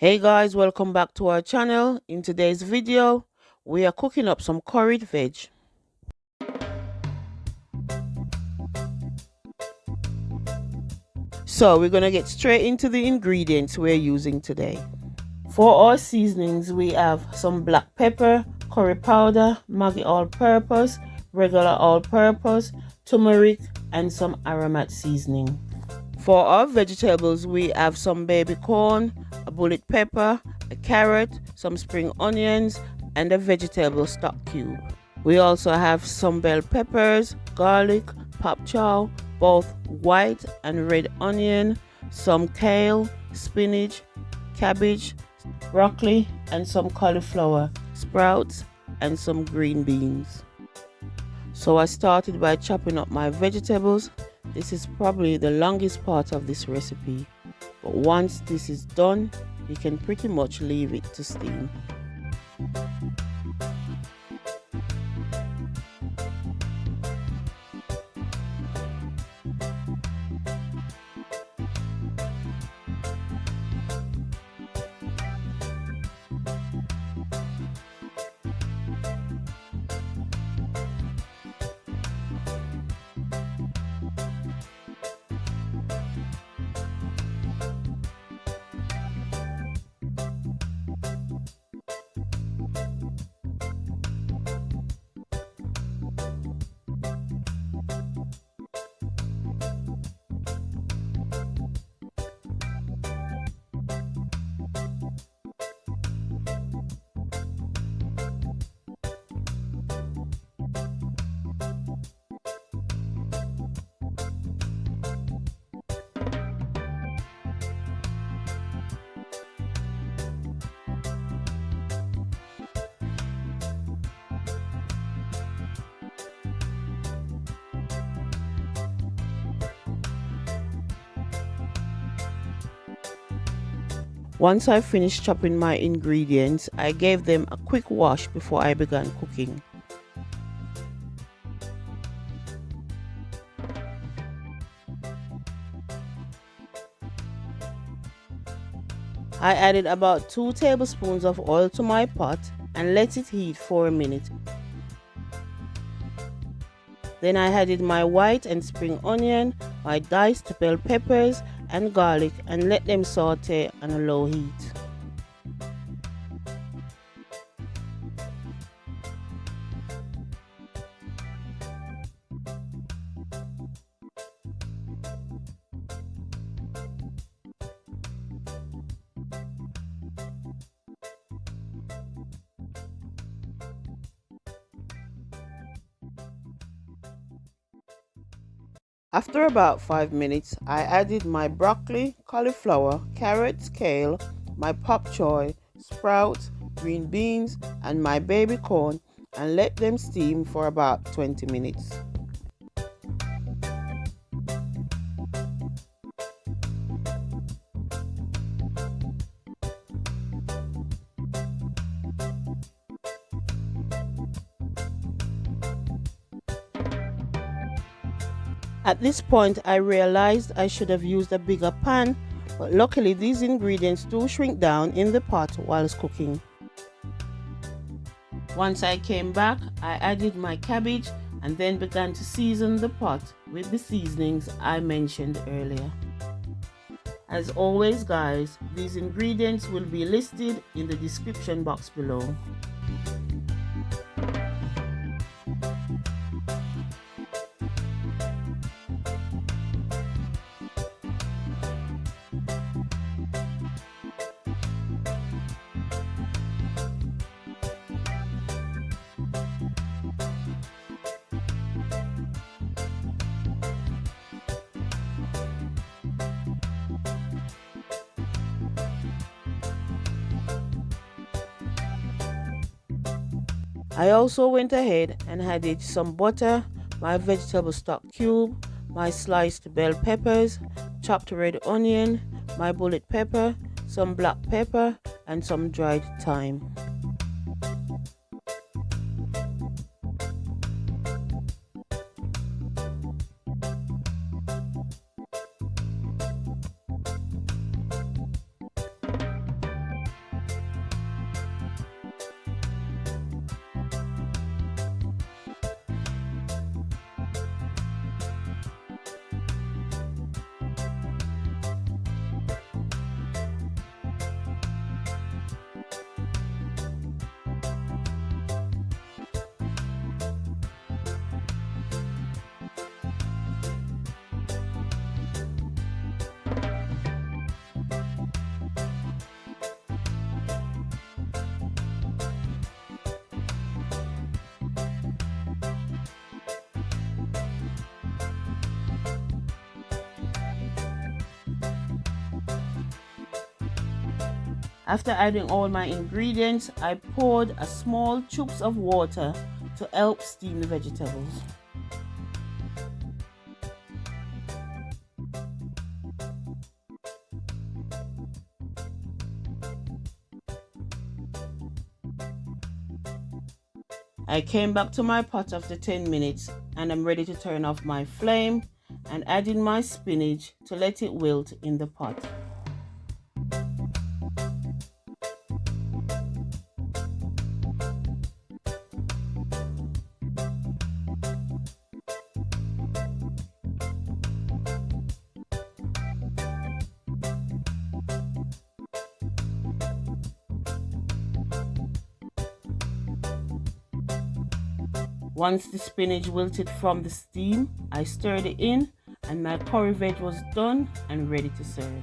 Hey guys, welcome back to our channel. In today's video, we are cooking up some curried veg. So we're gonna get straight into the ingredients we're using today. For our seasonings, we have some black pepper, curry powder, Maggie All purpose, regular all purpose, turmeric, and some Aromat Seasoning. For our vegetables, we have some baby corn, a bullet pepper, a carrot, some spring onions, and a vegetable stock cube. We also have some bell peppers, garlic, Pak Choi, both white and red onion, some kale, spinach, cabbage, broccoli, and some cauliflower, sprouts, and some green beans. So I started by chopping up my vegetables. This is probably the longest part of this recipe, but once this is done, you can pretty much leave it to steam. Once I finished chopping my ingredients, I gave them a quick wash before I began cooking. I added about 2 tablespoons of oil to my pot and let it heat for a minute. Then I added my white and spring onion, my diced bell peppers and garlic and let them saute on a low heat. After about 5 minutes, I added my broccoli, cauliflower, carrots, kale, my Pak Choi, sprouts, green beans, and my baby corn and let them steam for about 20 minutes. At this point, I realized I should have used a bigger pan, but luckily these ingredients do shrink down in the pot whilst cooking. Once I came back, I added my cabbage and then began to season the pot with the seasonings I mentioned earlier. As always guys, these ingredients will be listed in the description box below. I also went ahead and added some butter, my vegetable stock cube, my sliced bell peppers, chopped red onion, my bullet pepper, some black pepper, and some dried thyme. After adding all my ingredients, I poured a small chooks of water to help steam the vegetables. I came back to my pot after 10 minutes and I'm ready to turn off my flame and add in my spinach to let it wilt in the pot. Once the spinach wilted from the steam, I stirred it in and my curry veg was done and ready to serve.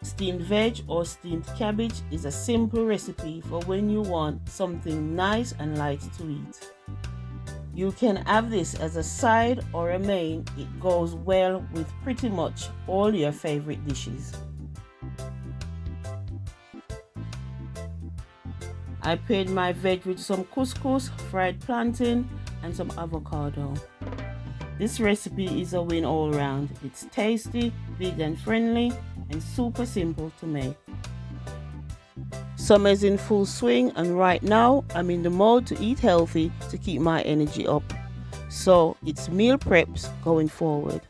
Steamed veg or steamed cabbage is a simple recipe for when you want something nice and light to eat. You can have this as a side or a main. It goes well with pretty much all your favorite dishes. I paired my veg with some couscous, fried plantain and some avocado. This recipe is a win all round. It's tasty, vegan friendly and super simple to make. Summer's in full swing and right now I'm in the mode to eat healthy to keep my energy up. So it's meal preps going forward.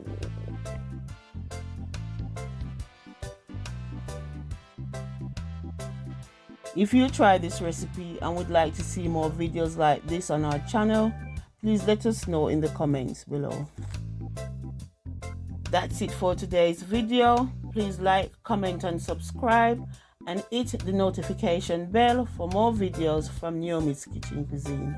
If you try this recipe and would like to see more videos like this on our channel, please let us know in the comments below. That's it for today's video. Please like, comment and subscribe and hit the notification bell for more videos from Naomi's Kitchen Cuisine.